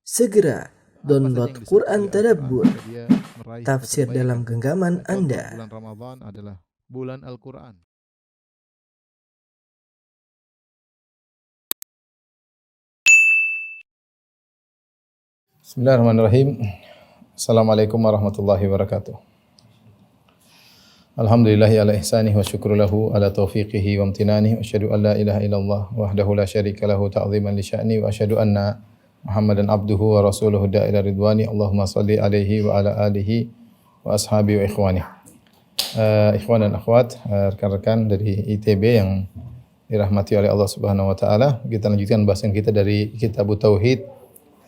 Segera download Quran Tadabbur, agar dia meraih tafsir kebaikan. dalam genggaman Contoh, Anda. bulan Ramadan adalah bulan Al-Quran. Bismillahirrahmanirrahim. Assalamualaikum warahmatullahi wabarakatuh. Alhamdulillahi ala ihsanih wa syukru lahu ala taufiqihi wa amtinanih wa asyhadu an la ilaha illallah wahdahu la syarika lahu ta'ziman li sya'ni wa asyhadu anna Muhammadan abduhu wa rasuluhu da'ila ridwani. Allahumma salli alaihi wa ala alihi wa ashabi wa ikhwani. Ikhwan dan akhwat, rekan-rekan dari ITB yang dirahmati oleh Allah Subhanahu wa taala, kita lanjutkan bahasan kita dari Kitab Tauhid.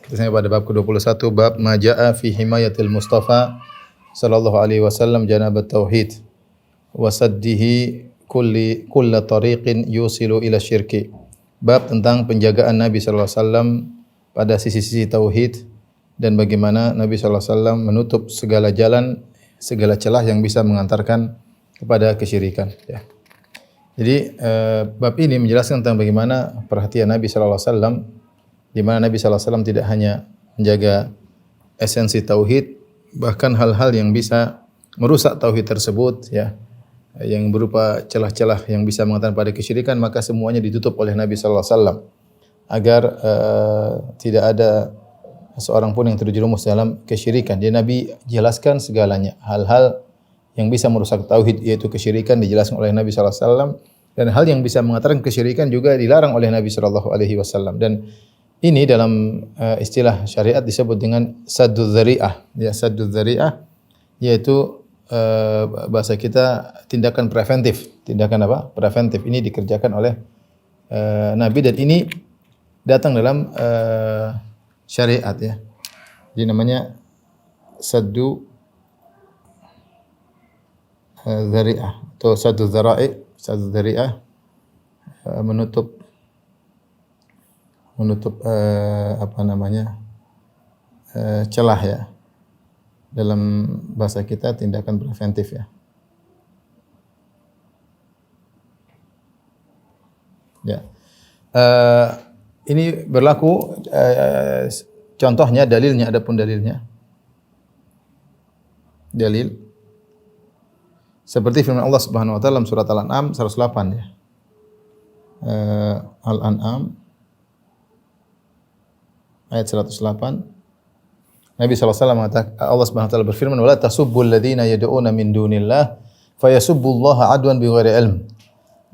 Kita sampai pada bab ke-21, bab Maja'a fi himayatil Mustafa sallallahu alaihi wasallam janabat tauhid wa saddihi kulla tariqin yusilu ila syirki. Bab tentang penjagaan Nabi sallallahu alaihi wasallam pada sisi-sisi tauhid dan bagaimana Nabi sallallahu alaihi wasallam menutup segala jalan, segala celah yang bisa mengantarkan kepada kesyirikan, ya. Jadi bab ini menjelaskan tentang bagaimana perhatian Nabi sallallahu alaihi wasallam, di mana Nabi sallallahu alaihi wasallam tidak hanya menjaga esensi tauhid, bahkan hal-hal yang bisa merusak tauhid tersebut, ya, yang berupa celah-celah yang bisa mengantarkan pada kesyirikan, maka semuanya ditutup oleh Nabi sallallahu alaihi wasallam agar tidak ada seorang pun yang terjerumus dalam kesyirikan. Jadi Nabi jelaskan segalanya, hal-hal yang bisa merusak tauhid yaitu kesyirikan dijelaskan oleh Nabi sallallahu alaihi wasallam, dan hal yang bisa mengantarkan kesyirikan juga dilarang oleh Nabi sallallahu alaihi wasallam. Dan ini dalam istilah syariat disebut dengan sadduz dzari'ah. Ya, sadduz dzari'ah yaitu bahasa kita tindakan preventif. Tindakan apa? Preventif. Ini dikerjakan oleh Nabi, dan ini datang dalam syariat, ya. Jadi namanya saddu dzari'ah atau sadduz dzara'i, sadduz dzari'ah, menutup celah, ya. Dalam bahasa kita tindakan preventif, ya. Ya. Ini berlaku contohnya, dalilnya, adapun dalilnya. Dalil seperti firman Allah Subhanahu wa taala dalam surat Al-An'am 108, ya. Al-An'am ayat 108. Nabi SAW mengatakan, Allah Subhanahu wa taala berfirman, "Wala tasubbul ladzina yad'una min dunillah fayasubbullaha adwan bighairi ilm."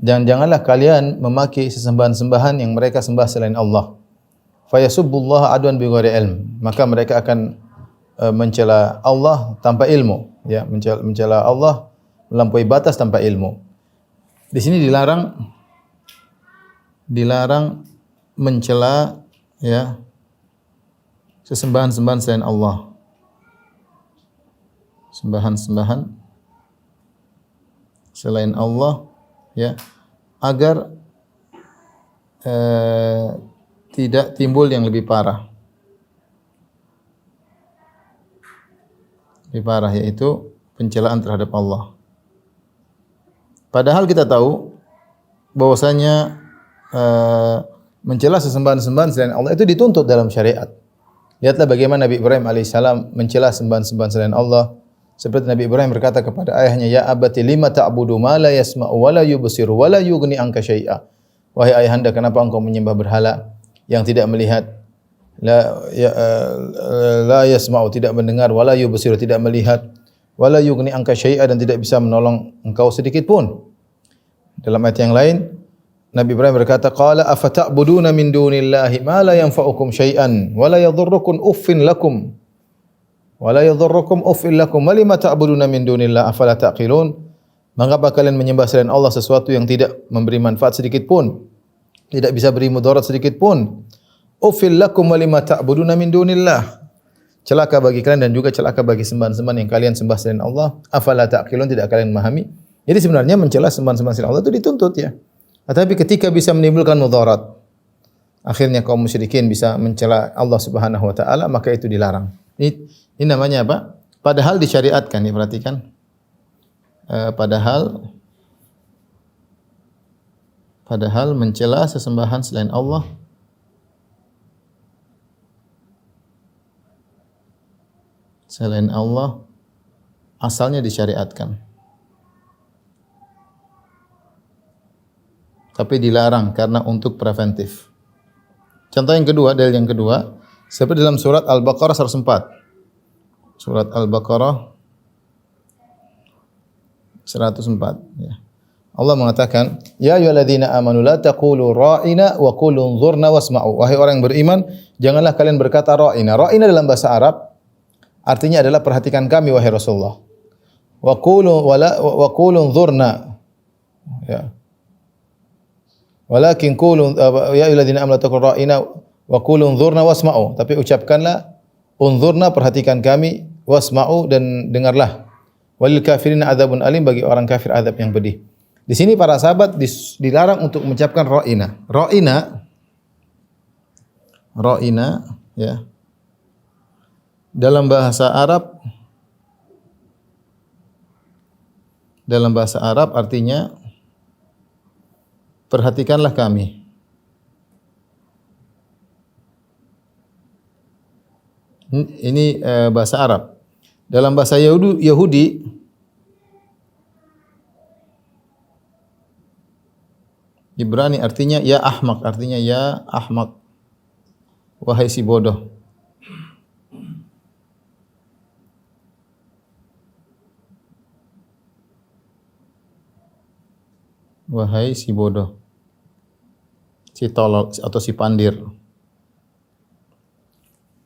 Janganlah kalian memaki sesembahan-sembahan yang mereka sembah selain Allah. Fayasubbullaha adwan bighairi ilm. Maka mereka akan mencela Allah tanpa ilmu, ya, mencela Allah melampaui batas tanpa ilmu. Di sini dilarang mencela, ya, sesembahan-sembahan selain Allah. Sembahan-sembahan selain Allah, ya, agar tidak timbul yang lebih parah. Lebih parah, yaitu pencelaan terhadap Allah. Padahal kita tahu bahwasanya mencela sesembahan-sembahan selain Allah itu dituntut dalam syariat. Lihatlah bagaimana Nabi Ibrahim alaihissalam mencela sembahan-sembahan selain Allah. Seperti Nabi Ibrahim berkata kepada ayahnya, "Ya abati lima ta'budu ma la yasma'u wa la yubsiru wa la yughni anka syai'a." Wahai ayahanda, kenapa engkau menyembah berhala yang tidak melihat, la yasma'u, tidak mendengar, wa la yubsiru, tidak melihat, wa la yughni anka syai'a, dan tidak bisa menolong engkau sedikit pun. Dalam ayat yang lain Nabi Ibrahim berkata, "Qala afata'buduna min dunillahi ma la yanfa'ukum syai'an wa la yadhurrukum uffin lakum wa la yadhurrukum uffin lakum wa lima ta'buduna min dunillahi afala taqilun." Mengapa kalian menyembah selain Allah sesuatu yang tidak memberi manfaat sedikit pun, tidak bisa beri mudarat sedikit pun? Uffil lakum wa lima ta'buduna min dunillah. Celaka bagi kalian dan juga celaka bagi sembahan-sembahan yang kalian sembah selain Allah. Afala taqilun, tidak kalian memahami? Jadi sebenarnya mencela sembahan-sembahan selain Allah itu dituntut, ya. Tetapi ketika bisa menimbulkan mudarat, akhirnya kaum musyrikin bisa mencela Allah Subhanahu wa taala, maka itu dilarang. Ini namanya apa? Padahal disyariatkan, ya, perhatikan. Padahal mencela sesembahan selain Allah selain Allah asalnya disyariatkan. Tapi dilarang karena untuk preventif. Contoh yang kedua, dalil yang kedua, seperti dalam surat Al-Baqarah 104. Surat Al-Baqarah 104 ya. Allah mengatakan, "Ya ayyuhalladzina amanu la taqulu ra'ina wa qulu unzurna wasma'u." Wahai orang yang beriman, janganlah kalian berkata ra'ina. Ra'ina dalam bahasa Arab artinya adalah perhatikan kami wahai Rasulullah. Wa qulu unzurna. Ya. Walakin qulu ya ayyuhalladzina amanu la taqulu ra'ina wa qulu unzurna wasma'u. Tapi ucapkanlah unzurna, perhatikan kami, wasma'u, dan dengarlah. Walil kafirin adzabun alim, bagi orang kafir azab yang pedih. Di sini para sahabat dilarang untuk mengucapkan ra'ina. Ra'ina ya. Dalam bahasa Arab artinya perhatikanlah kami. Ini bahasa Arab. Dalam bahasa Yahudi Ibrani artinya ya ahmak, artinya ya ahmak, wahai si bodoh. Wahai si bodoh, si tolol atau si pandir.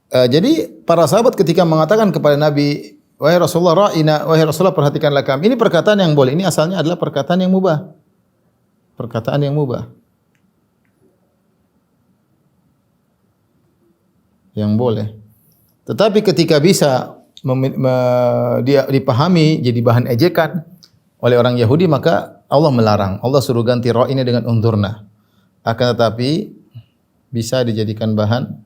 Jadi para sahabat ketika mengatakan kepada Nabi, wahai Rasulullah ra'ina, wahai Rasulullah perhatikanlah kami. Ini perkataan yang boleh. Ini asalnya adalah perkataan yang mubah. Perkataan yang mubah. Yang boleh. Tetapi ketika bisa dipahami jadi bahan ejekan oleh orang Yahudi, maka Allah melarang. Allah suruh ganti ra'ina dengan unzurna. Akan tetapi bisa dijadikan bahan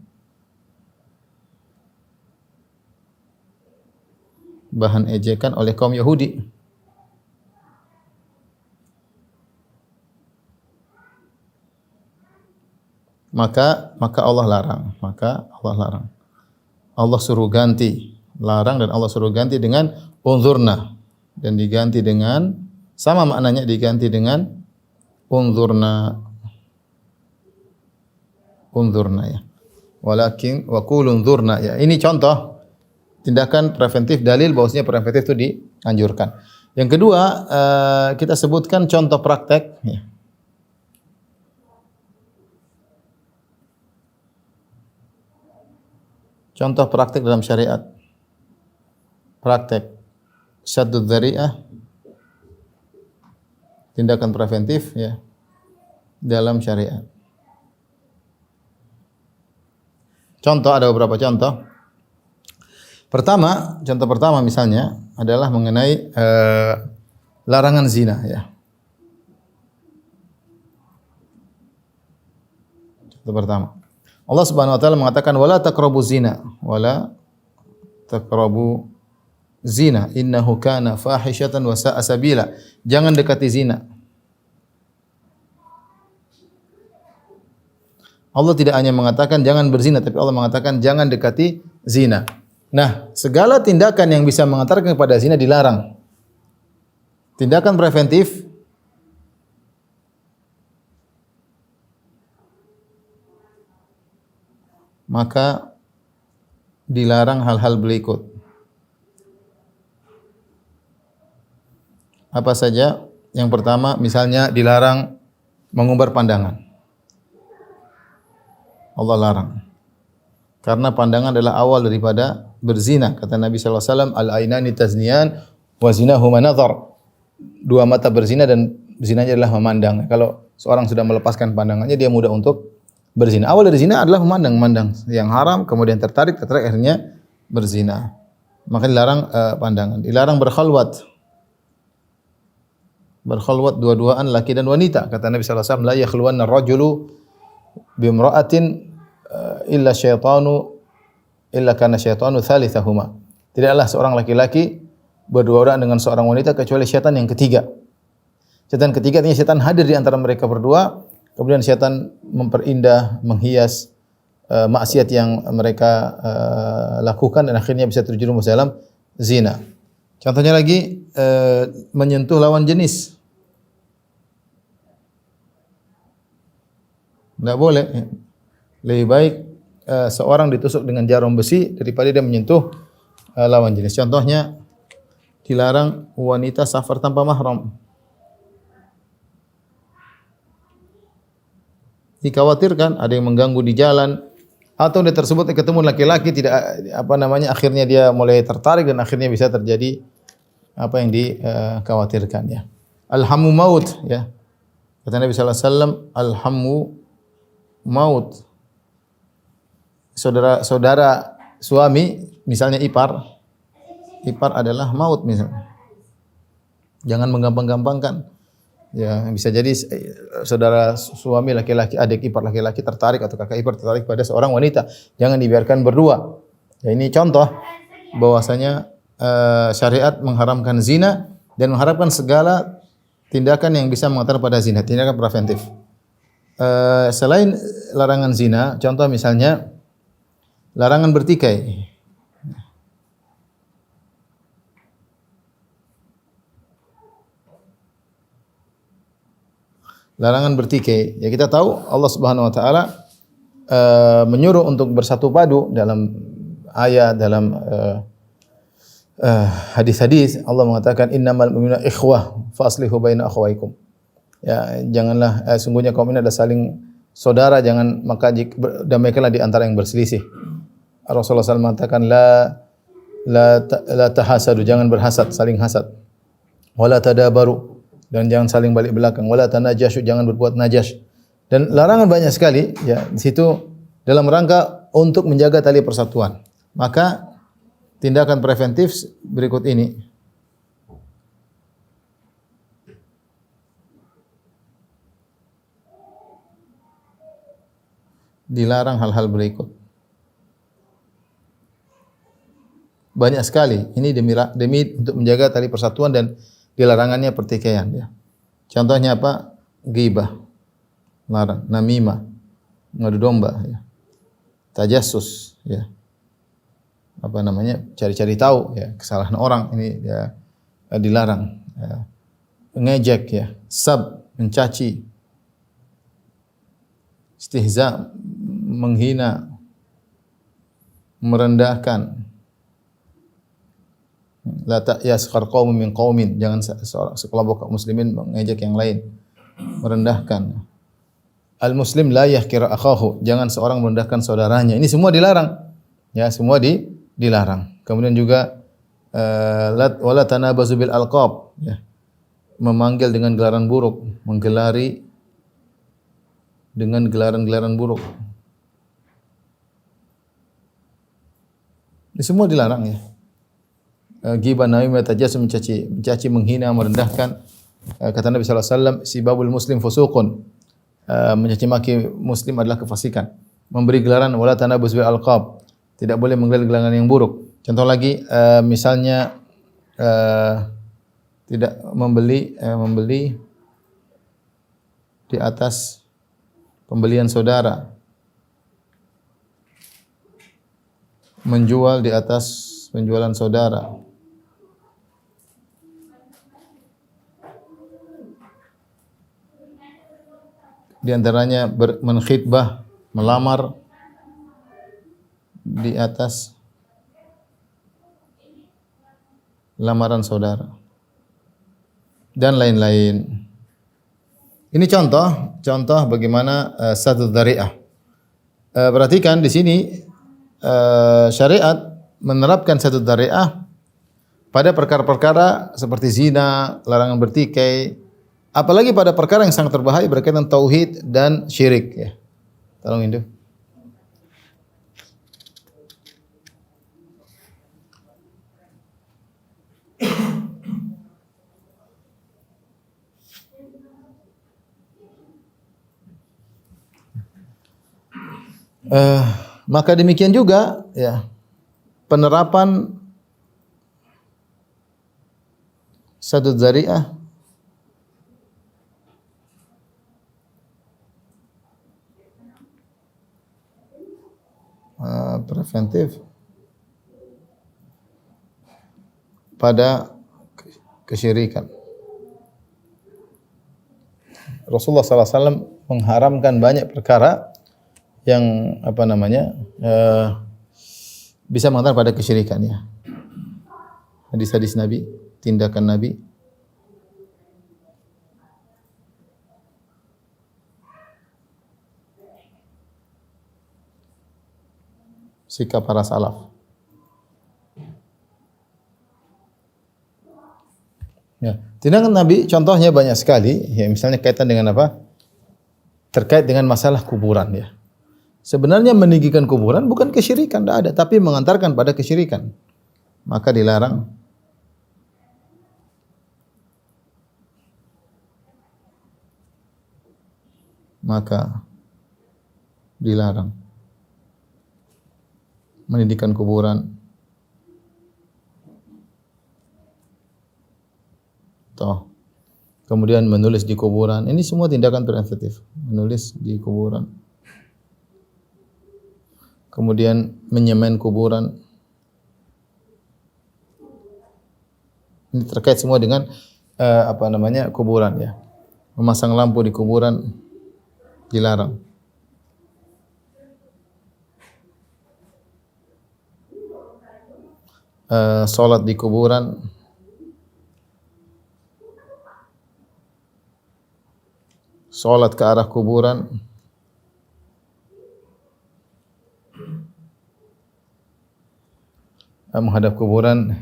ejekan oleh kaum Yahudi. Maka Allah larang. Allah suruh ganti, larang, dan Allah suruh ganti dengan unzurna, dan diganti dengan sama maknanya, diganti dengan unzurna ya. Walakin wa qul unzurna ya. Ini contoh tindakan preventif, dalil bahwasanya preventif itu dianjurkan. Yang kedua, kita sebutkan contoh praktek ya. Contoh praktek dalam syariat. Praktek saddud dzari'ah, tindakan preventif ya dalam syariat. Contoh, ada beberapa contoh. Contoh pertama misalnya adalah mengenai larangan zina ya. Contoh pertama, Allah Subhanahu wa taala mengatakan wala taqrabu zina innahu kana fahishatan wa sa'a sabila. Jangan dekati zina. Allah tidak hanya mengatakan jangan berzina, tapi Allah mengatakan jangan dekati zina. Nah, segala tindakan yang bisa mengantarkan kepada zina dilarang. Tindakan preventif maka dilarang hal-hal berikut. Apa saja? Yang pertama, misalnya dilarang mengumbar pandangan. Allah larang. Karena pandangan adalah awal daripada berzina. Kata Nabi sallallahu alaihi wasallam, al-ainani tazniyan wa zinahuma nazar. Dua mata berzina dan zinanya adalah memandang. Kalau seorang sudah melepaskan pandangannya, dia mudah untuk berzina. Awal dari zina adalah memandang yang haram, kemudian tertarik akhirnya berzina. Maka dilarang pandangan. Dilarang berkhalwat. Berkhalwat dua-duaan laki dan wanita. Kata Nabi sallallahu alaihi wasallam, la yakhluwanna ar-rajulu bimra'atin illa kana syaitanu thalithahuma. Tidaklah seorang laki-laki berdua orang dengan seorang wanita kecuali syaitan yang ketiga. Syaitan ketiga artinya syaitan hadir di antara mereka berdua, kemudian syaitan memperindah, menghias maksiat yang mereka lakukan dan akhirnya bisa terjerumus dalam zina. Contohnya lagi menyentuh lawan jenis. Tidak boleh. Lebih baik seorang ditusuk dengan jarum besi daripada dia menyentuh lawan jenis. Contohnya dilarang wanita safar tanpa mahram. Dikhawatirkan ada yang mengganggu di jalan atau dia tersebut ketemu laki-laki tidak akhirnya dia mulai tertarik dan akhirnya bisa terjadi apa yang dikhawatirkan ya. Alhamu maut ya. Kata Nabi sallallahu alaihi wasallam, alhamu maut. Saudara suami misalnya ipar adalah maut misalnya. Jangan menggampang-gampangkan. Ya, bisa jadi saudara suami laki-laki, adik ipar laki-laki tertarik atau kakak ipar tertarik pada seorang wanita. Jangan dibiarkan berdua. Ya, ini contoh bahwasanya syariat mengharamkan zina dan mengharapkan segala tindakan yang bisa mengantar pada zina, tindakan preventif. Selain larangan zina, contoh misalnya larangan bertikai. Larangan bertikai. Ya kita tahu Allah Subhanahu wa taala menyuruh untuk bersatu padu dalam ayat dalam hadis-hadis. Allah mengatakan innamal mu'minuna ikhwah fa aslihu baina akhawaykum. Ya, janganlah sungguhnya kaum ini adalah saling saudara, jangan maka damaikanlah di antara yang berselisih. Rasulullah SAW mengatakan la tahasadu, jangan berhasad, saling hasad. Wala tadabaru, dan jangan saling balik belakang. Wala tanajashu, jangan berbuat najas. Dan larangan banyak sekali ya di situ dalam rangka untuk menjaga tali persatuan. Maka tindakan preventif berikut ini. Dilarang hal-hal berikut. Banyak sekali. Ini demi untuk menjaga tali persatuan dan dilarangannya pertikaian ya. Contohnya apa? Ghibah. Larang, namimah, ngadu domba ya. Tajassus ya. Apa namanya? Cari-cari tahu ya kesalahan orang, ini ya dilarang ya. Ngejek ya, sab, mencaci. Istihza, menghina, merendahkan. La ta'yaskhar qaumun min qaumin, jangan sekelompok kaum muslimin mengejek yang lain, merendahkan. Al muslim la yahkir akhahu, jangan seorang merendahkan saudaranya. Ini semua dilarang. Ya, semua dilarang. Kemudian juga wala tanabazu bil alqab, ya. Memanggil dengan gelaran buruk, menggelari dengan gelaran-gelaran buruk. Ini semua dilarang ya. Ghibah, namimah, tajassus, mencaci, menghina, merendahkan. Kata Nabi sallallahu alaihi wasallam, sibabul muslim fusuqun. Mencaci maki muslim adalah kefasikan. Memberi gelaran wala tanabuz bil alqab. Tidak boleh menggelar gelaran yang buruk. Contoh lagi misalnya tidak membeli di atas pembelian saudara. Menjual di atas penjualan saudara. Di antaranya menkhitbah, melamar di atas lamaran saudara dan lain-lain. Ini contoh bagaimana sadud dzari'ah. Perhatikan di sini syariat menerapkan sadud dzari'ah pada perkara-perkara seperti zina, larangan bertikai, apalagi pada perkara yang sangat berbahaya berkaitan tauhid dan syirik ya. Tolong Indo. Maka demikian juga ya penerapan sadud dzari'ah preventif pada kesyirikan. Rasulullah SAW mengharamkan banyak perkara yang bisa mengantar pada kesyirikan ya. Hadis-hadis Nabi, tindakan Nabi. Sikap para salaf. Ya, tindakan Nabi contohnya banyak sekali, ya misalnya kaitan dengan apa? Terkait dengan masalah kuburan ya. Sebenarnya meninggikan kuburan bukan kesyirikan, tidak ada, tapi mengantarkan pada kesyirikan. Maka dilarang. Maka dilarang. Meninggikan kuburan. Kemudian menulis di kuburan. Ini semua tindakan preventif. Menulis di kuburan. Kemudian menyemen kuburan. Ini terkait semua dengan kuburan ya. Memasang lampu di kuburan dilarang. Salat di kuburan. Salat ke arah kuburan. Menghadap kuburan.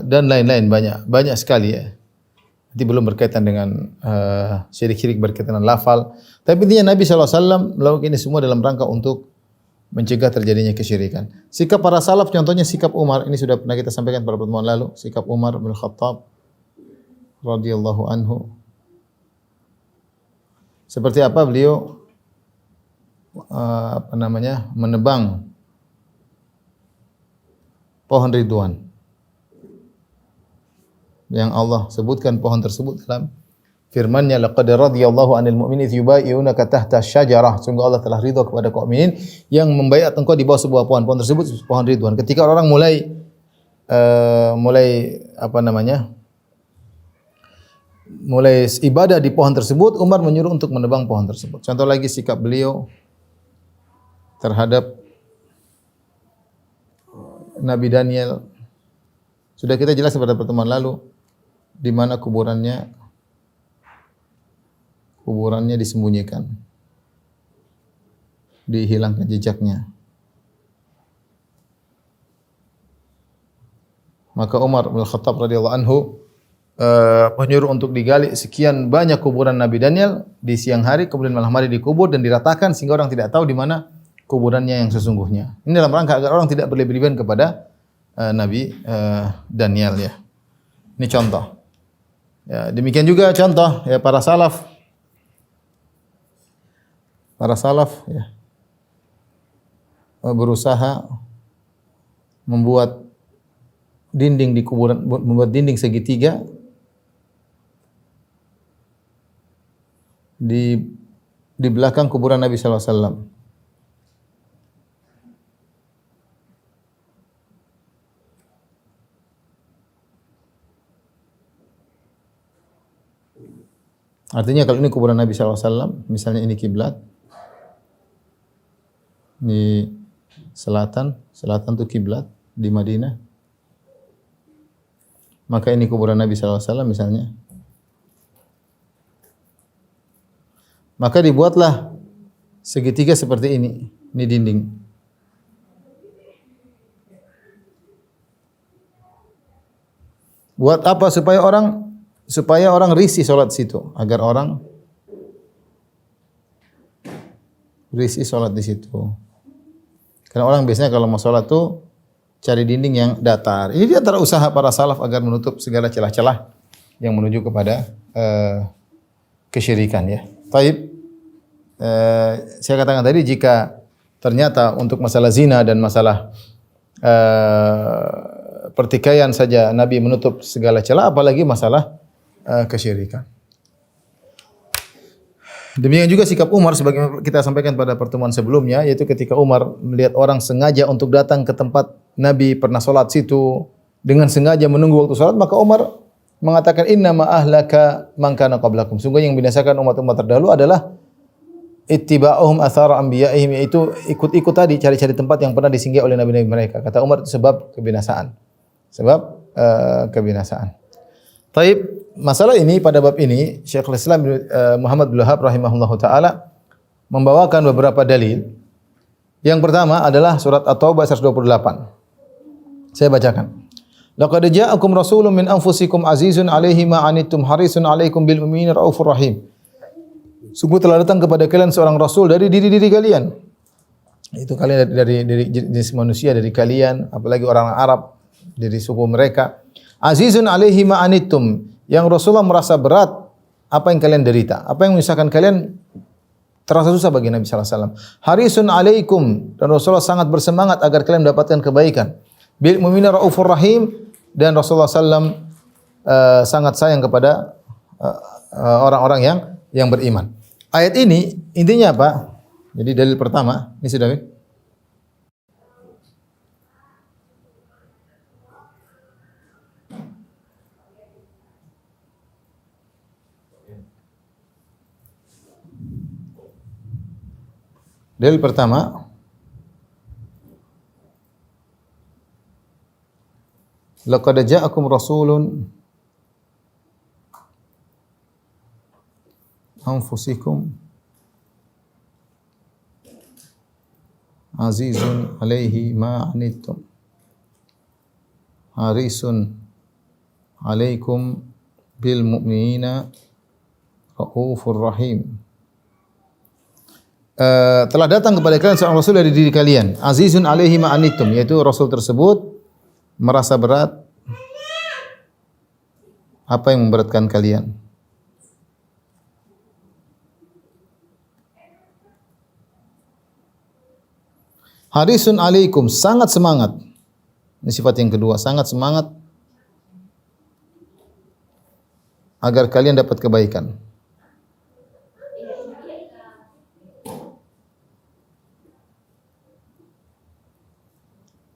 Dan lain-lain banyak sekali ya. Nanti belum berkaitan dengan syirik-syirik berkaitan dengan lafal. Tapi intinya Nabi SAW melakukan ini semua dalam rangka untuk mencegah terjadinya kesyirikan. Sikap para salaf contohnya sikap Umar. Ini sudah pernah kita sampaikan pada pertemuan lalu. Sikap Umar bin Khattab radhiyallahu anhu. Seperti apa beliau menebang pohon Ridwan yang Allah sebutkan pohon tersebut dalam firman-Nya, laqad radhiyallahu 'anil mu'minin yubayyi'unaka tahta syajarah. Sungguh Allah telah ridha kepada kaum mukminin yang membaiat engkau di bawah sebuah pohon. Pohon tersebut pohon Ridwan. Ketika orang mulai ibadah di pohon tersebut, Umar menyuruh untuk menebang pohon tersebut. Contoh lagi sikap beliau terhadap Nabi Daniel. Sudah kita jelas pada pertemuan lalu di mana kuburannya disembunyikan. Dihilangkan jejaknya. Maka Umar bin Khattab radhiyallahu anhu menyuruh untuk digali sekian banyak kuburan Nabi Daniel di siang hari, kemudian malam hari dikubur dan diratakan sehingga orang tidak tahu di mana kuburannya yang sesungguhnya. Ini dalam rangka agar orang tidak berlebihan kepada Nabi Daniel ya. Ini contoh. Ya, demikian juga contoh ya para salaf. Para salaf ya berusaha membuat dinding di kuburan, membuat dinding segitiga di belakang kuburan Nabi sallallahu alaihi wasallam. Artinya kalau ini kuburan Nabi sallallahu alaihi wasallam, misalnya ini kiblat, di selatan itu kiblat di Madinah. Maka ini kuburan Nabi sallallahu alaihi wasallam misalnya. Maka dibuatlah segitiga seperti ini dinding. Buat apa? Supaya orang risih salat situ, agar orang risih salat di situ. Karena orang biasanya kalau mau salat tuh cari dinding yang datar. Ini dia antara usaha para salaf agar menutup segala celah-celah yang menuju kepada kesyirikan ya. Taib. Saya katakan tadi jika ternyata untuk masalah zina dan masalah pertikaian saja Nabi menutup segala celah, apalagi masalah kesyirikan. Demikian juga sikap Umar sebagaimana kita sampaikan pada pertemuan sebelumnya, yaitu ketika Umar melihat orang sengaja untuk datang ke tempat Nabi pernah salat situ dengan sengaja menunggu waktu salat, maka Umar mengatakan innama ahlaka man kana qablakum. Sungguh yang binasakan umat-umat terdahulu adalah ittiba'uhum athara anbiya'ihim, yaitu ikut-ikut tadi, cari-cari tempat yang pernah disinggahi oleh nabi-nabi mereka. Kata Umar itu sebab kebinasaan. Sebab kebinasaan. Taib, masalah ini pada bab ini Syekhul Islam Muhammad bin Wahab rahimahullahu taala membawakan beberapa dalil. Yang pertama adalah surat At-Taubah 128. Saya bacakan. Laqad ja'akum rasulun min anfusikum azizun 'alaihi ma 'anittum harisun 'alaikum bil mu'minina raufur rahim. Sungguh telah datang kepada kalian seorang rasul dari diri-diri kalian. Itu kalian dari jenis manusia dari kalian, apalagi orang Arab dari suku mereka. Azizun 'alaihi ma 'anittum, yang Rasulullah merasa berat apa yang kalian derita, apa yang menyusahkan kalian terasa susah bagi Nabi sallallahu alaihi wasallam. Harisun 'alaikum, dan Rasulullah sangat bersemangat agar kalian mendapatkan kebaikan. Bil mu'minina raufur rahim, dan Rasulullah sallam sangat sayang kepada orang-orang yang beriman. Ayat ini intinya apa? Jadi dalil pertama, ini sudah. Dalil pertama, laqad ja'akum rasulun anfusikum azizun 'alaihi ma 'anittum harisun 'alaikum bil mu'minina raufur rahim. Telah datang kepada kalian seorang rasul dari diri kalian, azizun 'alaihi ma 'anittum, yaitu rasul tersebut merasa berat apa yang memberatkan kalian. Harisun 'alaikum, sangat semangat. Ini sifat yang kedua, sangat semangat agar kalian dapat kebaikan.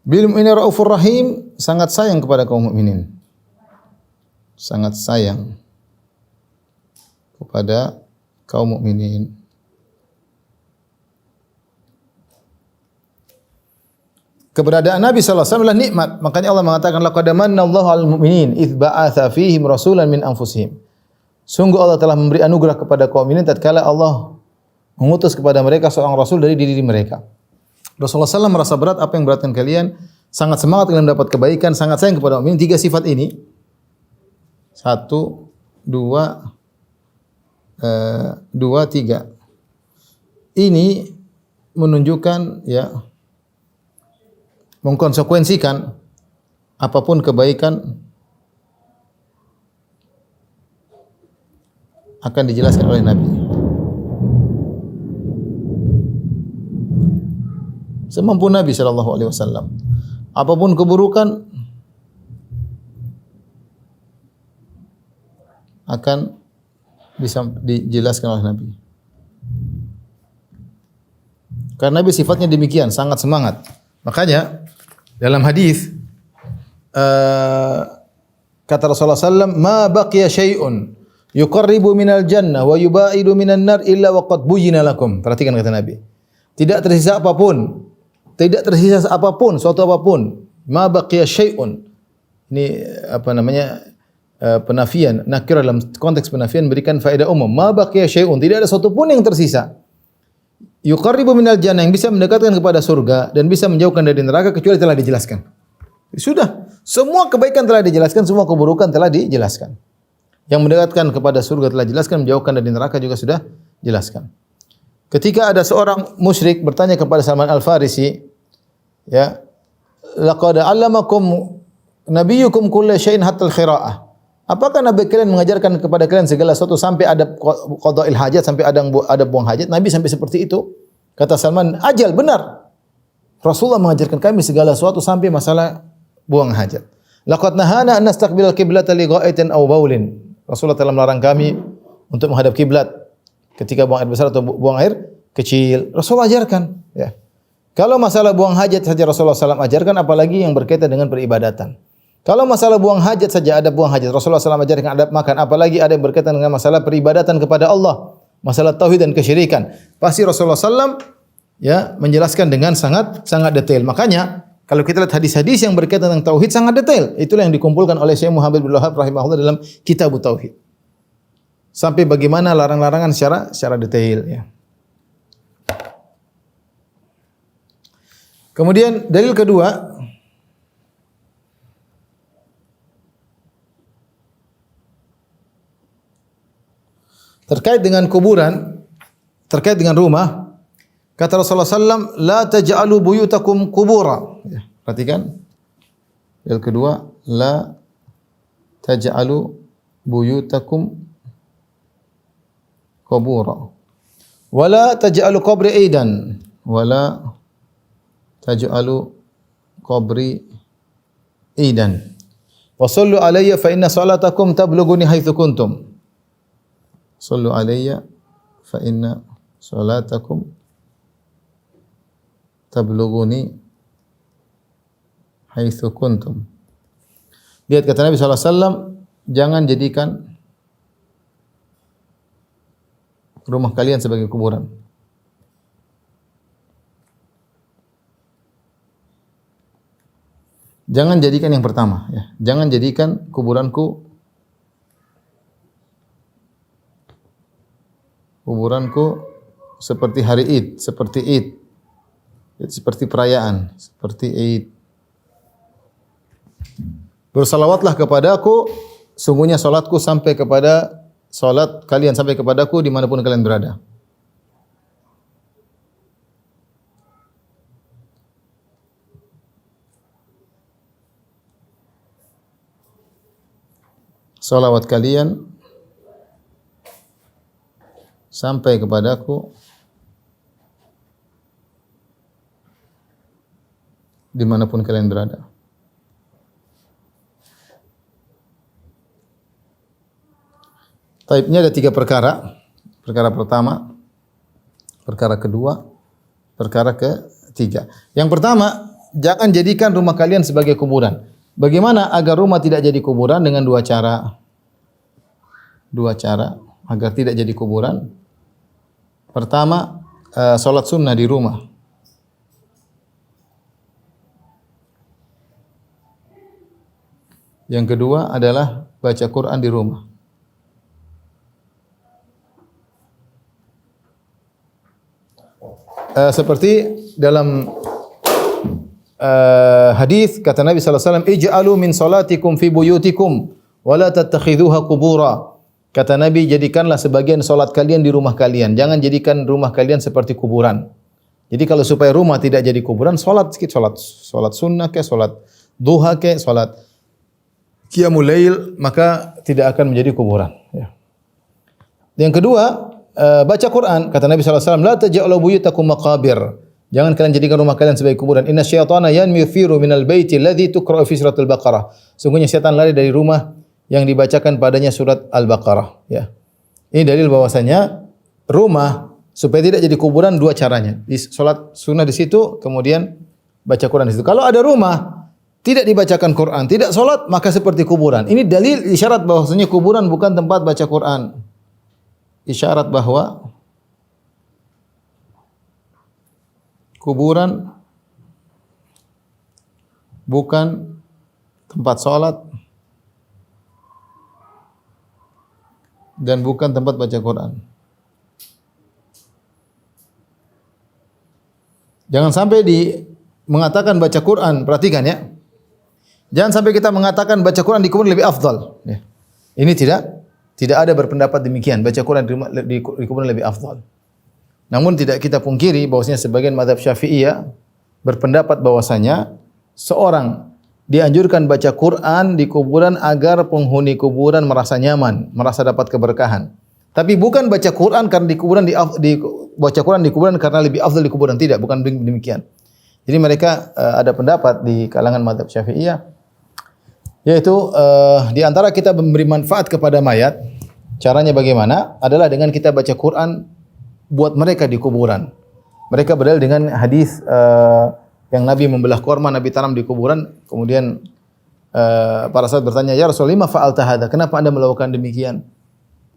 Bil mu'minina raufur rahim, sangat sayang kepada kaum mukminin. Sangat sayang kepada kaum mukminin. Keberadaan Nabi sallallahu alaihi wasallam adalah nikmat. Makanya Allah mengatakan laqad manallahu 'alal mu'minin idz ba'atsa fihim rasulan min anfusihim. Sungguh Allah telah memberi anugerah kepada kaum mukminin tatkala Allah mengutus kepada mereka seorang rasul dari diri mereka. Rasulullah SAW merasa berat apa yang beratkan kalian, sangat semangat kalian mendapat kebaikan, sangat sayang kepada mukmin. Tiga sifat ini, 1, 2, 3. Ini menunjukkan ya, mengkonsekuensikan apapun kebaikan akan dijelaskan oleh Nabi. Semampu Nabi sallallahu alaihi wasallam. Apapun keburukan akan bisa dijelaskan oleh Nabi. Karena Nabi sifatnya demikian, sangat semangat. Makanya dalam hadis kata Rasulullah sallallahu ma baqiya syai'un yuqarribu minal jannah wa yubaidu minan nar illa waqad buyyina lakum. Perhatikan kata Nabi. Tidak tersisa apapun. Tidak tersisa apapun, suatu apapun. Ma baqiya syai'un. Ini apa namanya? Penafian, nakirah dalam konteks penafian berikan faedah umum. Ma baqiya syai'un, tidak ada suatu pun yang tersisa. Yuqarribu minal jannah, yang bisa mendekatkan kepada surga dan bisa menjauhkan dari neraka kecuali telah dijelaskan. Sudah, semua kebaikan telah dijelaskan, semua keburukan telah dijelaskan. Yang mendekatkan kepada surga telah dijelaskan, menjauhkan dari neraka juga sudah jelaskan. Ketika ada seorang musyrik bertanya kepada Salman Al-Farisi, ya, laqad 'allamakum nabiyyukum kulla syai'in hatta al-khira'ah. Apakah Nabi kalian mengajarkan kepada kalian segala sesuatu sampai ada qada'il hajat, sampai ada buang hajat? Nabi sampai seperti itu? Kata Salman, ajal, benar. Rasulullah mengajarkan kami segala sesuatu sampai masalah buang hajat. Laqad nahana an nastaqbilal qiblata li ghaitin aw baulin. Rasulullah telah melarang kami untuk menghadap kiblat ketika buang air besar atau buang air kecil. Rasulullah ajarkan. Ya. Kalau masalah buang hajat saja Rasulullah SAW ajarkan, apalagi yang berkaitan dengan peribadatan. Kalau masalah buang hajat saja, ada buang hajat Rasulullah SAW ajarkan adab makan, apalagi ada yang berkaitan dengan masalah peribadatan kepada Allah, masalah tauhid dan kesyirikan. Pasti Rasulullah SAW ya menjelaskan dengan sangat detail. Makanya kalau kita lihat hadis-hadis yang berkaitan dengan tauhid sangat detail. Itulah yang dikumpulkan oleh Syekh Muhammad bin Wahab rahimahullah dalam Kitab Tauhid. Sampai bagaimana larang-larangan secara detail ya. Kemudian dalil kedua, terkait dengan kuburan, terkait dengan rumah. Kata Rasulullah SAW, la taj'alu buyutakum kubura. Ya, perhatikan. Yang kedua, la taj'alu buyutakum kubura. Wala taj'alu qabri aidan. Wala taj'alu qabri aidan. Wa sallu alayya fa inna salatakum tablughuni haitsu kuntum. Sallu alayya fa inna salatakum tablughuni haitsu kuntum. Lihat kata Nabi SAW, jangan jadikan rumah kalian sebagai kuburan. Jangan jadikan yang pertama, ya. Jangan jadikan kuburanku seperti hari Id, seperti Id. Seperti perayaan, seperti Id. Bersalawatlah kepadaku, sungguhnya salatku sampai kepada salat kalian sampai kepadaku dimanapun kalian berada. Salawat kalian sampai kepadaku dimanapun kalian berada. Taibnya ada 3 perkara. Perkara pertama, perkara kedua, perkara ketiga. Yang pertama, jangan jadikan rumah kalian sebagai kuburan. Bagaimana agar rumah tidak jadi kuburan? Dengan 2 cara. 2 cara agar tidak jadi kuburan. Pertama, salat sunnah di rumah. Yang kedua adalah baca Quran di rumah. Seperti dalam hadis kata Nabi SAW, ij'alu min salatikum fi buyutikum wa la tattakhidhuha qubura. Kata Nabi, jadikanlah sebagian salat kalian di rumah kalian. Jangan jadikan rumah kalian seperti kuburan. Jadi kalau supaya rumah tidak jadi kuburan, salat sedikit, salat sunnah ke, salat duha ke, salat qiyamul lail, maka tidak akan menjadi kuburan. Ya. Yang kedua, baca Quran. Kata Nabi SAW, la taj'alu buyutakum maqabir. Jangan kalian jadikan rumah kalian sebagai kuburan. Inna syaitana yanmi firu minal baiti alladhi tuqra'u fi suratul Baqarah. Sungguhnya setan lari dari rumah yang dibacakan padanya surat Al-Baqarah. Ya. Ini dalil bahwasanya rumah supaya tidak jadi kuburan 2 caranya. Salat sunnah di situ, kemudian baca Quran di situ. Kalau ada rumah tidak dibacakan Quran, tidak salat, maka seperti kuburan. Ini dalil isyarat bahwasanya kuburan bukan tempat baca Quran. Isyarat bahwa kuburan bukan tempat salat dan bukan tempat baca Quran. Jangan sampai mengatakan baca Quran, perhatikan ya. Jangan sampai kita mengatakan baca Quran di kuburan lebih afdal. Ya. Ini tidak ada berpendapat demikian. Baca Quran di kuburan lebih afdal. Namun tidak kita pungkiri bahwasanya sebagian mazhab Syafi'iyah berpendapat bahwasanya seorang dianjurkan baca Quran di kuburan agar penghuni kuburan merasa nyaman, merasa dapat keberkahan. Tapi bukan baca Quran karena baca Quran di kuburan karena lebih afdal di kuburan, tidak, bukan demikian. Jadi mereka ada pendapat di kalangan mazhab Syafi'iyah, yaitu di antara kita memberi manfaat kepada mayat, Caranya bagaimana? Adalah dengan kita baca Quran buat mereka di kuburan. Mereka berdalil dengan hadis yang Nabi membelah korma, Nabi tanam di kuburan, kemudian para sahabat bertanya, "Ya Rasulullah, lima fa'alta hadza? Kenapa Anda melakukan demikian?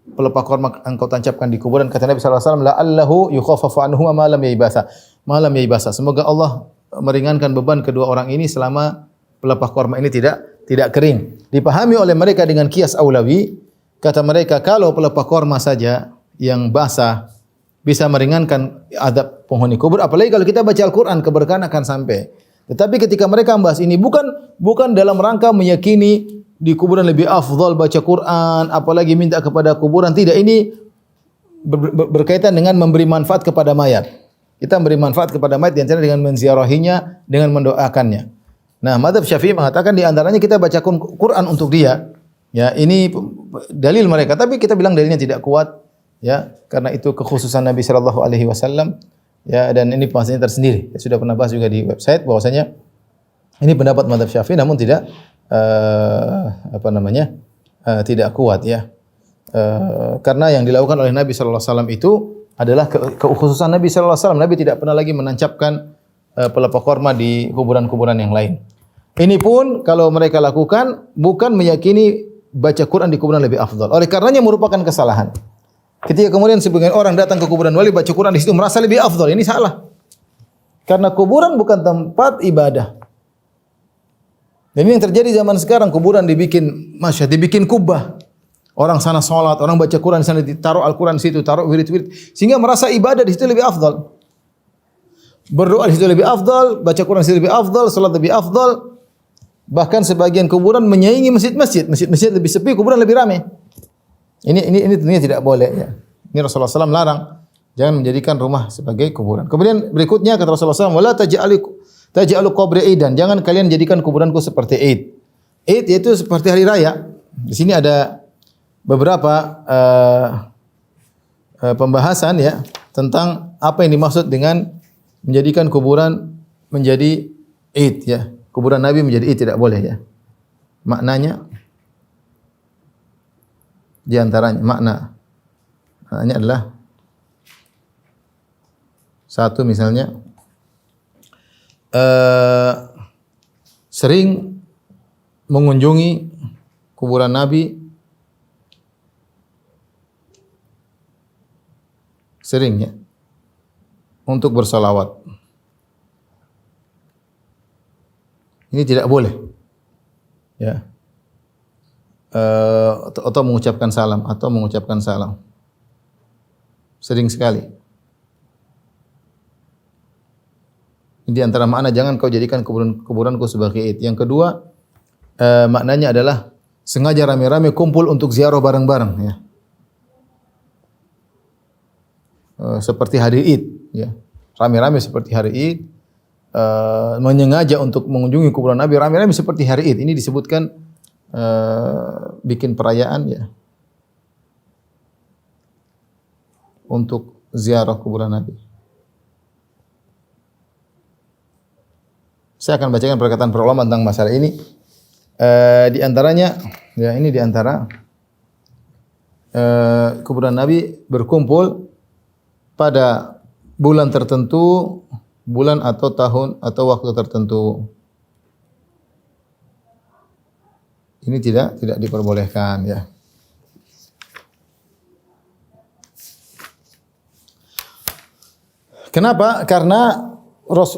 Pelepah korma engkau tancapkan di kuburan." Kata Nabi sallallahu alaihi wasallam, "La'allahu yukhaffafu anhu ma lam yaibasa." Malam yaibasa. Semoga Allah meringankan beban kedua orang ini selama pelepah korma ini tidak kering. Dipahami oleh mereka dengan kias aulawi. Kata mereka, kalau pelepah korma saja yang basah bisa meringankan adab penghuni kubur, apalagi kalau kita baca Al-Quran, keberkahan akan sampai. Tetapi ketika mereka membahas ini bukan dalam rangka meyakini di kuburan lebih afdal baca Quran, apalagi minta kepada kuburan, tidak. Ini berkaitan dengan memberi manfaat kepada mayat. Kita memberi manfaat kepada mayat di antara dengan menziarahinya, dengan mendoakannya. Nah, mazhab Syafi'i mengatakan di antaranya kita baca Quran untuk dia. Ya, ini dalil mereka, tapi kita bilang dalilnya tidak kuat, ya, karena itu kekhususan Nabi sallallahu alaihi wasallam, ya, dan ini bahasanya tersendiri. Ya, sudah pernah bahas juga di website bahwasanya ini pendapat mazhab Syafi'i namun tidak tidak kuat, ya. Karena yang dilakukan oleh Nabi sallallahu alaihi wasallam itu adalah kekhususan Nabi sallallahu alaihi wasallam. Nabi tidak pernah lagi menancapkan pelepah korma di kuburan-kuburan yang lain. Ini pun kalau mereka lakukan bukan meyakini baca Quran di kuburan lebih afdal. Oleh karenanya merupakan kesalahan. Ketika kemudian sebagian orang datang ke kuburan wali baca Quran di situ merasa lebih afdal, ini salah. Karena kuburan bukan tempat ibadah. Dan ini yang terjadi zaman sekarang, kuburan dibikin kubah. Orang sana salat, orang baca Quran di sana, ditaruh Al-Quran di situ, taruh wirid-wirid, sehingga merasa ibadah di situ lebih afdal. Berdoa di situ lebih afdal, baca Quran di situ lebih afdal, salat lebih afdal. Bahkan sebagian kuburan menyaingi masjid-masjid. Masjid-masjid lebih sepi, kuburan lebih ramai. Ini tentunya tidak boleh, ya. Ini Rasulullah SAW larang, jangan menjadikan rumah sebagai kuburan. Kemudian berikutnya kata Rasulullah SAW, "Wala taj'alu qabri idan." Jangan kalian jadikan kuburanku seperti Id. Id yaitu seperti hari raya. Di sini ada beberapa pembahasan, ya, tentang apa yang dimaksud dengan menjadikan kuburan menjadi Id, ya. Kuburan Nabi menjadi Id tidak boleh, ya. Maknanya di antaranya maknanya adalah satu, misalnya sering mengunjungi kuburan Nabi, sering, ya, untuk bersalawat. Ini tidak boleh, ya. Atau mengucapkan salam, sering sekali. Ini di antara makna jangan kau jadikan kuburanku sebagai Id. Yang kedua, maknanya adalah sengaja rame-rame kumpul untuk ziarah bareng-bareng, ya. Seperti hari Id, ya. Rame-rame seperti hari Id, menyengaja untuk mengunjungi kuburan Nabi rame-rame seperti hari Id. Ini disebutkan bikin perayaan, ya, untuk ziarah kuburan Nabi. Saya akan bacakan perkataan para ulama tentang masalah ini. Di antaranya, ya, ini di antara kuburan Nabi berkumpul pada bulan tertentu, bulan atau tahun atau waktu tertentu. Ini tidak diperbolehkan, ya. Kenapa? Karena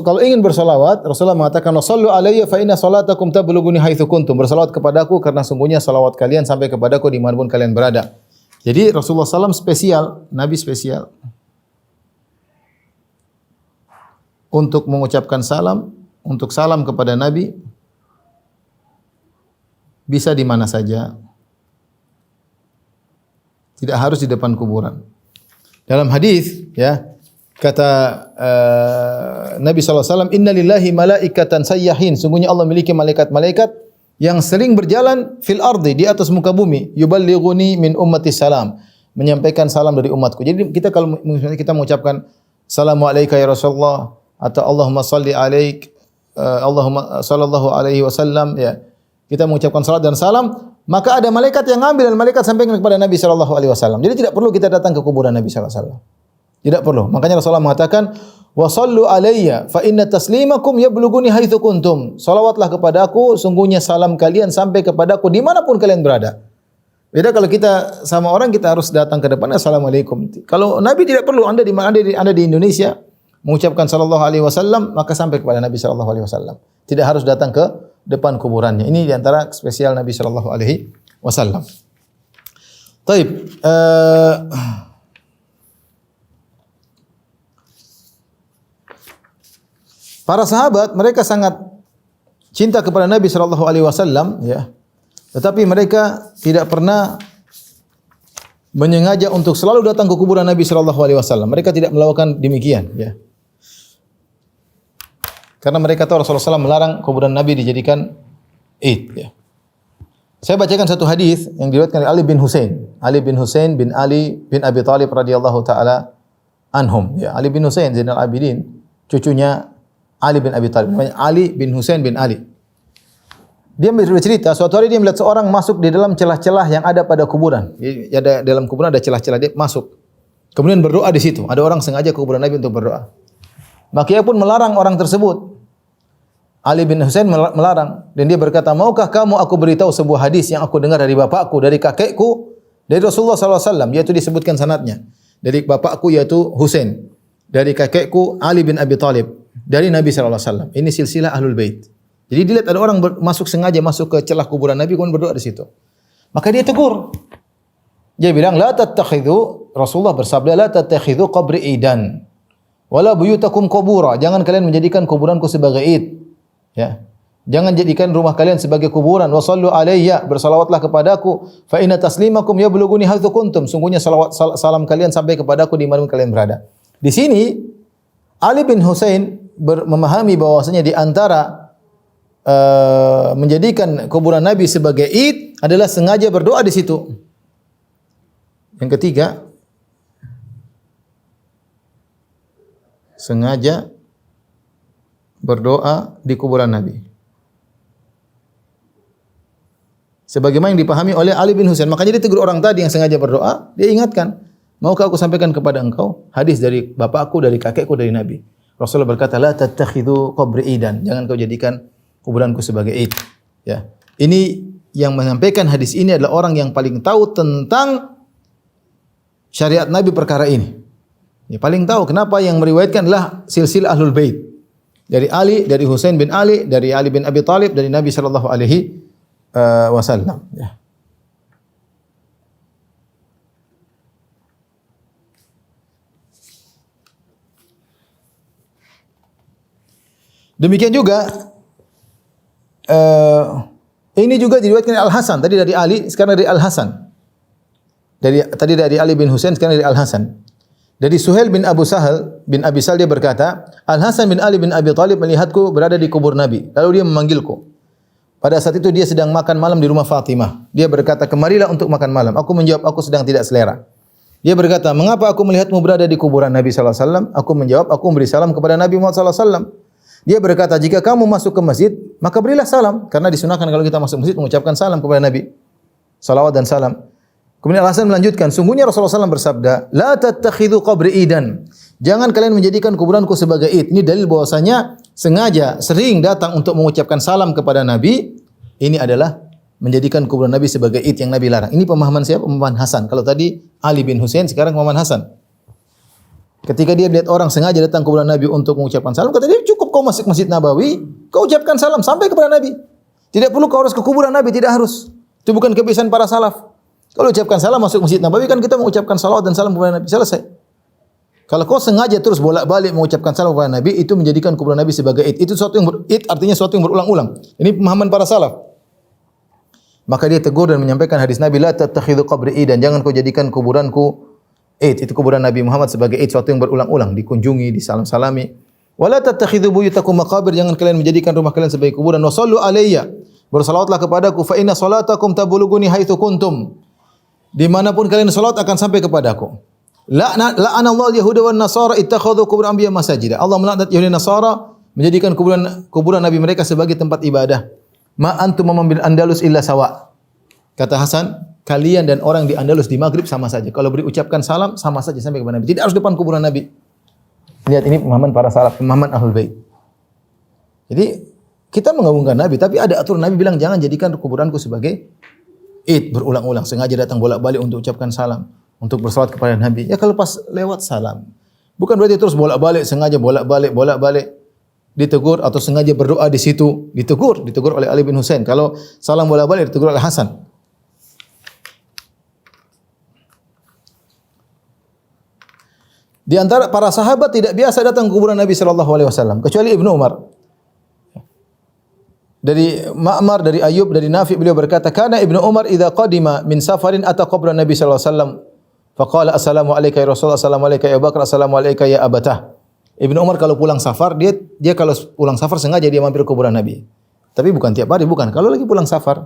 kalau ingin bersalawat, Rasulullah mengatakan, "Shallu alayya fa inna salatakum tablughuni haitsu kuntum." Bersalawat kepadaku karena sungguhnya salawat kalian sampai kepadaku dimanapun kalian berada. Jadi Rasulullah SAW spesial, Nabi spesial untuk mengucapkan salam, untuk salam kepada Nabi bisa di mana saja. Tidak harus di depan kuburan. Dalam hadis, ya, kata Nabi SAW, "Inna lillahi malaikatan sayyahin." Sungguhnya Allah memiliki malaikat-malaikat yang sering berjalan fil ardi, di atas muka bumi, yuballighuni min ummati salam, menyampaikan salam dari umatku. Jadi kita kalau kita mengucapkan salamu alayka ya Rasulullah atau Allahumma salli alaik, Allahumma sallallahu alaihi wasallam, ya, kita mengucapkan salat dan salam, maka ada malaikat yang ngambil dan malaikat sampaikan kepada Nabi sallallahu alaihi wasallam. Jadi tidak perlu kita datang ke kuburan Nabi sallallahu alaihi wasallam. Tidak perlu. Makanya Rasulullah mengatakan, "Wa shallu alayya fa inna taslimakum yablughuni haitsu kuntum." Salawatlah kepadaku, sungguhnya salam kalian sampai kepadaku dimanapun kalian berada. Beda kalau kita sama orang, kita harus datang ke depan, assalamualaikum. Kalau Nabi tidak perlu, Anda di Indonesia mengucapkan sallallahu alaihi wasallam, maka sampai kepada Nabi sallallahu alaihi wasallam. Tidak harus datang ke depan kuburannya. Ini di antara spesial Nabi sallallahu alaihi wasallam. Taib. Para sahabat mereka sangat cinta kepada Nabi sallallahu alaihi wasallam, ya. Tetapi mereka tidak pernah menyengaja untuk selalu datang ke kuburan Nabi sallallahu alaihi wasallam. Mereka tidak melakukan demikian, ya. Karena mereka tahu Rasulullah SAW melarang kuburan Nabi dijadikan Id, ya. Saya bacakan satu hadis yang diriwayatkan oleh Ali bin Husain. Ali bin Husain bin Ali bin Abi Thalib radhiyallahu taala anhum, ya. Ali bin Husain Zainal Abidin, cucunya Ali bin Abi Thalib. Namanya Ali bin Husain bin Ali. Dia bercerita, suatu hari dia melihat seorang masuk di dalam celah-celah yang ada pada kuburan. Jadi ada dalam kuburan ada celah-celah, dia masuk. Kemudian berdoa di situ. Ada orang sengaja ke kuburan Nabi untuk berdoa. Maka ia pun melarang orang tersebut. Ali bin Husain melarang dan dia berkata, "Maukah kamu aku beritahu sebuah hadis yang aku dengar dari bapakku, dari kakekku, dari Rasulullah SAW?" Yaitu disebutkan sanadnya. Dari bapakku yaitu Husain, dari kakekku Ali bin Abi Thalib, dari Nabi SAW. Ini silsilah Ahlul Bait. Jadi dilihat ada orang sengaja masuk ke celah kuburan Nabi kemudian berdoa di situ. Maka dia tegur. Dia bilang, "La tattakhidhu," Rasulullah bersabda, "La tattakhidhu qabri idan wala buyutakum qubura." Jangan kalian menjadikan kuburanku sebagai id. Ya. Jangan jadikan rumah kalian sebagai kuburan. Wa shallu alayya, bersalawatlah kepadaku. Fa inna taslimakum yablughuni haitsu kuntum. Sungguhnya salam kalian sampai kepadaku di mana kalian berada. Di sini Ali bin Husain memahami bahwasanya di antara menjadikan kuburan Nabi sebagai id adalah sengaja berdoa di situ. Yang ketiga, sengaja berdoa di kuburan Nabi. Sebagaimana yang dipahami oleh Ali bin Husain. Makanya dia tegur orang tadi yang sengaja berdoa, dia ingatkan, "Maukah aku sampaikan kepada engkau hadis dari bapakku, dari kakekku, dari Nabi?" Rasulullah berkata, "La tattakhidhu qabri idan." Jangan kau jadikan kuburanku sebagai id. Ya. Ini yang menyampaikan hadis ini adalah orang yang paling tahu tentang syariat Nabi perkara ini. Ya, paling tahu kenapa yang meriwayatkan adalah silsilah Ahlul Bait. Dari Ali, dari Husain bin Ali, dari Ali bin Abi Thalib, dari Nabi sallallahu alaihi wasallam, ya. Demikian juga ini juga diriwayatkan Al Hasan, tadi dari Ali, sekarang dari Al Hasan. Tadi dari Ali bin Husain, sekarang dari Al Hasan. Dari Suhail bin Abu Sahal bin Abi Sal dia berkata, Al Hasan bin Ali bin Abi Thalib melihatku berada di kubur Nabi. Lalu dia memanggilku. Pada saat itu dia sedang makan malam di rumah Fatimah. Dia berkata, "Kemarilah untuk makan malam." Aku menjawab, "Aku sedang tidak selera." Dia berkata, "Mengapa aku melihatmu berada di kuburan Nabi sallallahu alaihi wasallam?" Aku menjawab, "Aku memberi salam kepada Nabi Muhammad sallallahu alaihi wasallam." Dia berkata, "Jika kamu masuk ke masjid, maka berilah salam." Karena disunahkan kalau kita masuk masjid mengucapkan salam kepada Nabi. Salawat dan salam. Kemudian Al Hasan melanjutkan, "Sungguhnya Rasulullah SAW bersabda, 'La tattakhidhu qabri idan.'" Jangan kalian menjadikan kuburanku sebagai id. Ini dalil bahwasanya sengaja sering datang untuk mengucapkan salam kepada Nabi. Ini adalah menjadikan kuburan Nabi sebagai id yang Nabi larang. Ini pemahaman siapa? Pemahaman Hasan. Kalau tadi Ali bin Husain, sekarang pemahaman Hasan. Ketika dia lihat orang sengaja datang ke kuburan Nabi untuk mengucapkan salam, kata dia, "Cukup kau masuk Masjid Nabawi, kau ucapkan salam sampai kepada Nabi. Tidak perlu kau harus ke kuburan Nabi, tidak harus. Itu bukan kebiasaan para salaf. Kalau ucapkan salam masuk Masjid Nabawi kan kita mengucapkan salawat dan salam kepada Nabi, selesai. Kalau kau sengaja terus bolak-balik mengucapkan salam kepada Nabi, itu menjadikan kuburan Nabi sebagai id. Itu sesuatu yang id artinya sesuatu yang berulang-ulang. Ini pemahaman para salaf. Maka dia tegur dan menyampaikan hadis Nabi, "La tattakhidhu qabri idan." Jangan kau jadikan kuburanku id, itu kuburan Nabi Muhammad sebagai id, sesuatu yang berulang-ulang, dikunjungi, disalam-salami. "Wala tattakhidhu buyutakum maqabir." Jangan kalian menjadikan rumah kalian sebagai kuburan. "Wa shallu alayya." Bersalawatlah kepadaku, "Fa inna salatakum tablughuni haitsu kuntum." Dimanapun kalian salat akan sampai kepadaku. La'anallahu al-yahuda wan nasara ittakhadhu qubur anbiya masajida. Allah melaknat Yahudi dan Nasara menjadikan kuburan nabi mereka sebagai tempat ibadah. Ma antum bil Andalus illa sawa. Kata Hasan, kalian dan orang di Andalus di Maghrib sama saja. Kalau beri ucapkan salam sama saja sampai kepada Nabi. Tidak harus depan kuburan Nabi. Lihat ini pemahaman para salaf, pemahaman Ahlul Bait. Jadi kita mengagungkan Nabi, tapi ada aturan. Nabi bilang jangan jadikan kuburanku sebagai id, berulang-ulang, sengaja datang bolak-balik untuk ucapkan salam, untuk bersalawat kepada Nabi. Ya kalau pas lewat salam. Bukan berarti terus bolak-balik, sengaja bolak-balik. Ditegur atau sengaja berdoa di situ, ditegur oleh Ali bin Husain. Kalau salam bolak-balik ditegur oleh Hasan. Di antara para sahabat tidak biasa datang ke kuburan Nabi sallallahu alaihi wasallam kecuali Ibnu Umar. Dari Ma'mar, dari Ayyub, dari Nafi beliau berkata, "Kana Ibnu Umar idza qadima min safarin ata qabran Nabi sallallahu alaihi wasallam, faqala assalamu alayka ya Rasulullah, assalamu alayka ya Abu Bakar, assalamu alayka ya Abatah." Ibnu Umar kalau pulang safar, dia kalau pulang safar sengaja dia mampir ke kuburan Nabi. Tapi bukan tiap hari, bukan. Kalau lagi pulang safar,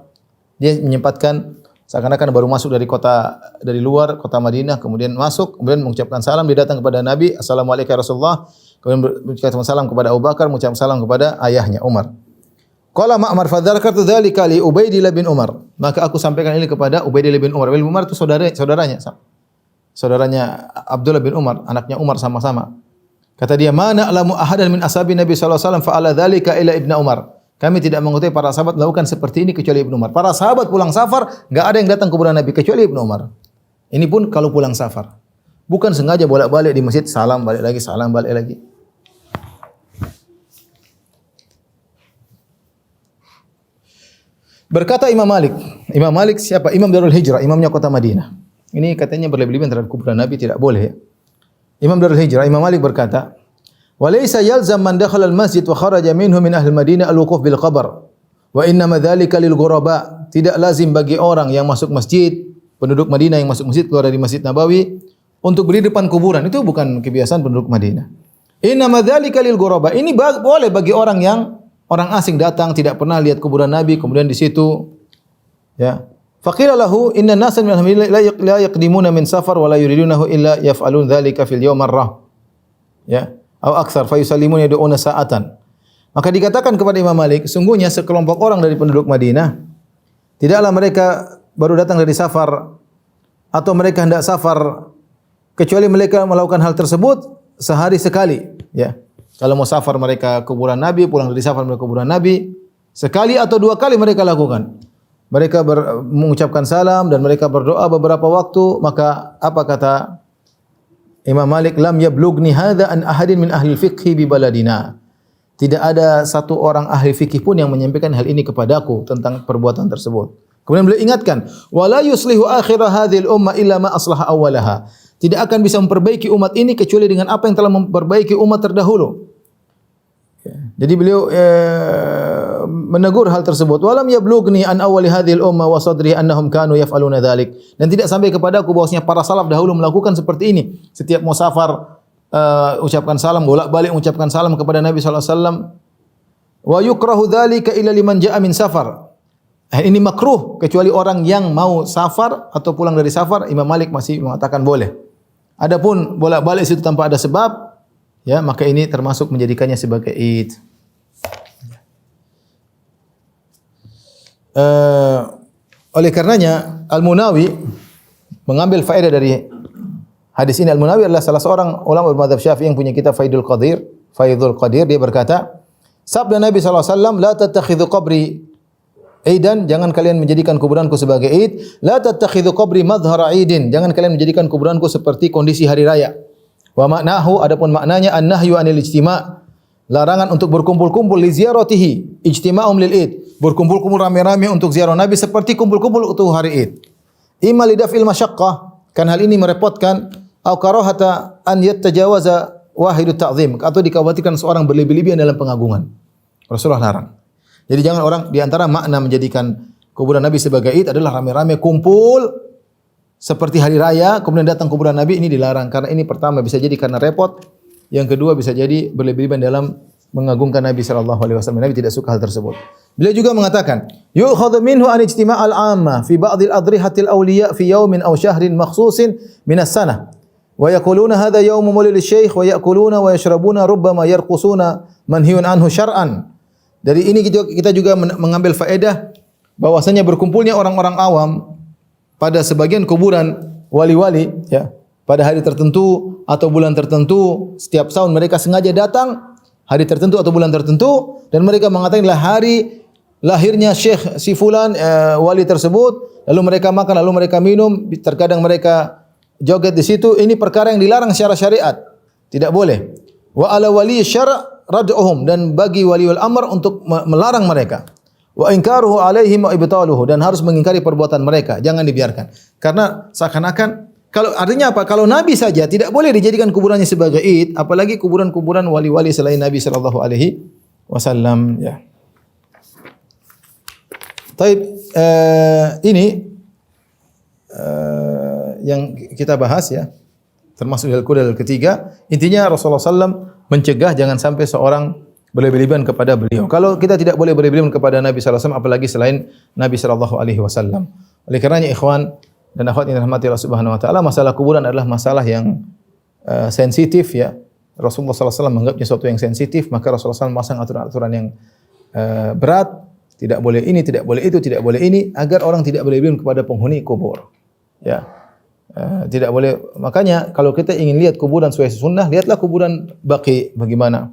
dia menyempatkan seakan-akan baru masuk dari luar kota Madinah, kemudian masuk, kemudian mengucapkan salam, dia datang kepada Nabi, assalamualaikum ya Rasulullah, kemudian mengucapkan salam kepada Abu Bakar, mengucapkan salam kepada ayahnya Umar. Qala Ma'mar fadzakartu dzalika li Ubaidillah bin Umar. Maka aku sampaikan ini kepada Ubaidillah bin Umar. Ubaidillah bin Umar itu saudaranya. Saudaranya Abdullah bin Umar, anaknya Umar sama-sama. Kata dia, "Mana alamu ahadan min ashabi Nabi sallallahu alaihi wasallam fa'ala dzalika ila Ibnu Umar." Kami tidak mengetahui para sahabat melakukan seperti ini kecuali Ibnu Umar. Para sahabat pulang safar, enggak ada yang datang ke kuburan Nabi kecuali Ibnu Umar. Ini pun kalau pulang safar. Bukan sengaja bolak-balik di masjid, salam balik lagi. Berkata Imam Malik siapa? Imam Darul Hijrah, imamnya kota Madinah. Ini katanya berlebihan terhadap kuburan Nabi, tidak boleh. Imam Darul Hijrah, Imam Malik berkata, "Walaysa yalzam man dakhala al-masjid wa kharaja minhu min ahli Madinah al-wuquf bil qabr. Wa inna dzalika lil ghuraba." Tidak lazim bagi orang yang masuk masjid, penduduk Madinah yang masuk masjid keluar dari Masjid Nabawi untuk berdiri depan kuburan. Itu bukan kebiasaan penduduk Madinah. Inna dzalika lil ghuraba. Ini boleh bagi orang asing datang tidak pernah lihat kuburan Nabi kemudian di situ ya. Faqila lahu inna nasan min ahli la yaqdimuna min safar wa la yuridunahu illa yaf'alun dzalika fil yawm marrah. Ya, atau aktsar fa yusallimun yad'una sa'atan. Maka dikatakan kepada Imam Malik, sungguhnya sekelompok orang dari penduduk Madinah tidaklah mereka baru datang dari safar atau mereka hendak safar kecuali mereka melakukan hal tersebut sehari sekali, ya. Kalau mau safar mereka ke kuburan Nabi, pulang dari safar mereka ke kuburan Nabi, sekali atau dua kali mereka lakukan. Mereka mengucapkan salam dan mereka berdoa beberapa waktu. Maka apa kata Imam Malik? Lam yablugni hadza an ahadin min ahli fiqhi bi baladina. Tidak ada satu orang ahli fikih pun yang menyampaikan hal ini kepadaku tentang perbuatan tersebut. Kemudian beliau ingatkan, wala yuslihu akhirah hadhil umma illa ma aslaha awwalaha. Tidak akan bisa memperbaiki umat ini kecuali dengan apa yang telah memperbaiki umat terdahulu. Jadi beliau menegur hal tersebut. Walam yablughni an awwali hadhil umma wa sadri annahum kanu yaf'aluna dzalik. Dan tidak sampai kepadaku bahwasanya para salaf dahulu melakukan seperti ini. Setiap mau safar ucapkan salam, bolak-balik mengucapkan salam kepada Nabi sallallahu alaihi wasallam. Wa yukrahu dzalika illa liman jaa'a min safar. Ini makruh kecuali orang yang mau safar atau pulang dari safar. Imam Malik masih mengatakan boleh. Adapun bolak-balik situ tanpa ada sebab, ya, maka ini termasuk menjadikannya sebagai id. Oleh karenanya Al-Munawi mengambil faedah dari hadis ini. Al-Munawi adalah salah seorang ulama mazhab Syafi'i yang punya kitab Faidul Qadir. Dia berkata, sabda Nabi sallallahu alaihi wasallam, la tattakhidhu qabri aidan, jangan kalian menjadikan kuburanku sebagai id. La tattakhidhu qabri madhhara aidin, jangan kalian menjadikan kuburanku seperti kondisi hari raya. Wa maknahu, adapun maknanya an-nahyu anil ijtima', larangan untuk berkumpul-kumpul li ziyaratihi, ijtima'um lil id, berkumpul-kumpul rame-rame untuk ziarah Nabi seperti kumpul-kumpul untuk hari id. Imma lidaf'il masyaqqah, kan hal ini merepotkan, au karahata an yattajawaza wahidut ta'zim, atau dikhawatirkan seorang berlebih-lebihan dalam pengagungan. Rasulullah larang. Jadi jangan orang, di antara makna menjadikan kuburan Nabi sebagai id adalah rame-rame kumpul seperti hari raya, kemudian datang kuburan Nabi, ini dilarang. Karena ini pertama bisa jadi karena repot, yang kedua bisa jadi berlebih-lebihan dalam mengagungkan Nabi sallallahu alaihi wasallam. Nabi tidak suka hal tersebut. Beliau juga mengatakan, yu'khadhu minhu an ijtima' al-'amma fi ba'd al-adrihatil awliya fi yawmin aw shahrin makhsusin min as-sanah. Wa yaquluna hadha yawmu maulid asy-syaikh wa ya'kuluna wa yashrabuna rubbama yarqusuna manhiyun anhu syar'an. Dari ini kita juga mengambil faedah bahwasanya berkumpulnya orang-orang awam pada sebagian kuburan wali-wali ya, pada hari tertentu atau bulan tertentu, setiap tahun mereka sengaja datang hari tertentu atau bulan tertentu dan mereka mengatakan adalah hari lahirnya Syekh si fulan wali tersebut, lalu mereka makan, lalu mereka minum, terkadang mereka joget di situ. Ini perkara yang dilarang secara syariat, tidak boleh. Wa ala wali syara' rad'uhum, dan bagi waliul amr untuk melarang mereka. Wa inkaruhu alaihim wa ibtaluhu, dan harus mengingkari perbuatan mereka, jangan dibiarkan. Karena seakan-akan kalau artinya apa? Kalau Nabi saja tidak boleh dijadikan kuburannya sebagai id, apalagi kuburan-kuburan wali-wali selain Nabi sallallahu alaihi wasallam ya. Taib, ini yang kita bahas ya, termasuk dalil ketiga. Intinya Rasulullah SAW mencegah jangan sampai seorang berlebihan kepada beliau. Kalau kita tidak boleh berlebihan kepada Nabi SAW, apalagi selain Nabi SAW. Oleh karenanya ikhwan dan akhwat yang dirahmati Allah Subhanahu Wa Taala, masalah kuburan adalah masalah yang sensitif ya. Rasulullah SAW menganggapnya sesuatu yang sensitif, maka Rasulullah SAW memasang aturan-aturan yang berat. Tidak boleh ini, tidak boleh itu, tidak boleh ini, agar orang tidak berlebihan kepada penghuni kubur. Ya, tidak boleh. Makanya kalau kita ingin lihat kuburan sesuai sunnah, lihatlah kuburan Baqi bagaimana.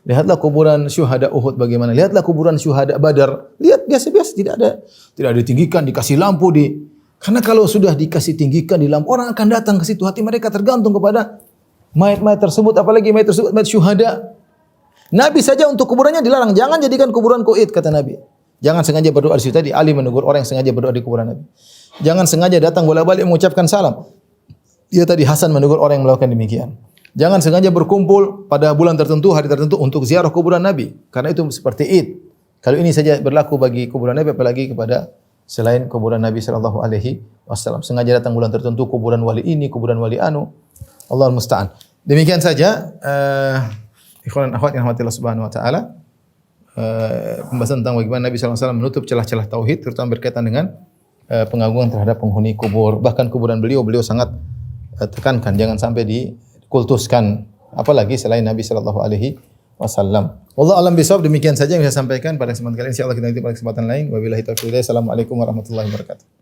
Lihatlah kuburan syuhada Uhud bagaimana. Lihatlah kuburan syuhada Badar. Lihat biasa-biasa, tidak ada ditinggikan, dikasih lampu di. Karena kalau sudah dikasih tinggikan di lampu, orang akan datang ke situ. Hati mereka tergantung kepada mayat-mayat tersebut, apalagi mayat tersebut mayat syuhada. Nabi saja untuk kuburannya dilarang. Jangan jadikan kuburan kuid, kata Nabi. Jangan sengaja berdoa di situ. Tadi Ali menegur orang yang sengaja berdoa di kuburan Nabi. Jangan sengaja datang bolak-balik mengucapkan salam. Dia tadi Hasan menegur orang yang melakukan demikian. Jangan sengaja berkumpul pada bulan tertentu, hari tertentu untuk ziarah kuburan Nabi, karena itu seperti id. Kalau ini saja berlaku bagi kuburan Nabi, apalagi kepada selain kuburan Nabi sallallahu alaihi wasallam. Sengaja datang bulan tertentu, kuburan wali ini, kuburan wali anu. Allahul musta'an. Demikian saja ikhwan dan akhwat yang rahmatillah subhanahu wa taala, pembahasan tentang bagaimana Nabi sallallahu alaihi wasallam menutup celah-celah tauhid, terutama berkaitan dengan pengagungan terhadap penghuni kubur. Bahkan kuburan beliau sangat tekankan jangan sampai dikultuskan, apalagi selain Nabi sallallahu alaihi wasallam. Wallahu alam bisawab. Demikian saja yang saya sampaikan pada kesempatan kali ini. Insyaallah kita nanti pada kesempatan lain. Wabillahi taufiq. Assalamualaikum warahmatullahi wabarakatuh.